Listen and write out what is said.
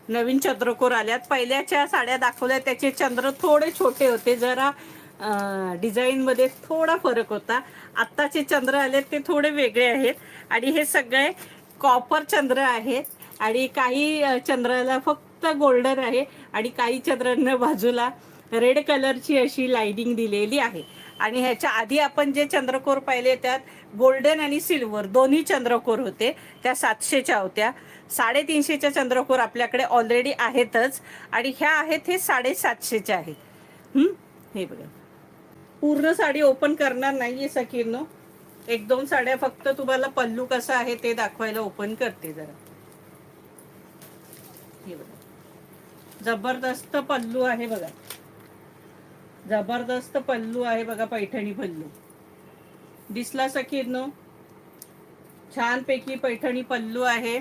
नवीन चंद्रकोर आल्यात. पहिल्याच्या साड्या दाखवल्या त्याचे चंद्र थोडे छोटे होते, जरा डिझाईनमध्ये थोडा फरक होता. आत्ताचे चंद्र आलेत ते थोडे वेगळे आहेत. आणि हे सगळे कॉपर चंद्र आहेत. आणि काही चंद्राला फक्त गोल्डन आहे आणि काही चंद्रांना बाजूला रेड कलरची अशी लाईनिंग दिलेली आहे. आणि ह्याच्या आधी आपण जे चंद्रकोर पाहिले त्यात गोल्डन आणि सिल्वर दोन्ही चंद्रकोर होते. त्या 700च्या होत्या. 350च्या चंद्रकोर आपल्याकडे ऑलरेडी आहेतच. आणि ह्या आहेत हे 750च्या आहेत. हे बघा, पूर्ण साडी ओपन करणार नाहीये सखींनो. 1-2 साड्या फक्त तुम्हाला पल्लू कसा आहे ते दाखवायला ओपन करते जरा. हे बघा, जबरदस्त पल्लू आहे बघा. जबरदस्त पल्लू आहे बघा, पैठणी पल्लू दिसला सखींनो. छानपैकी पैठणी पल्लू आहे.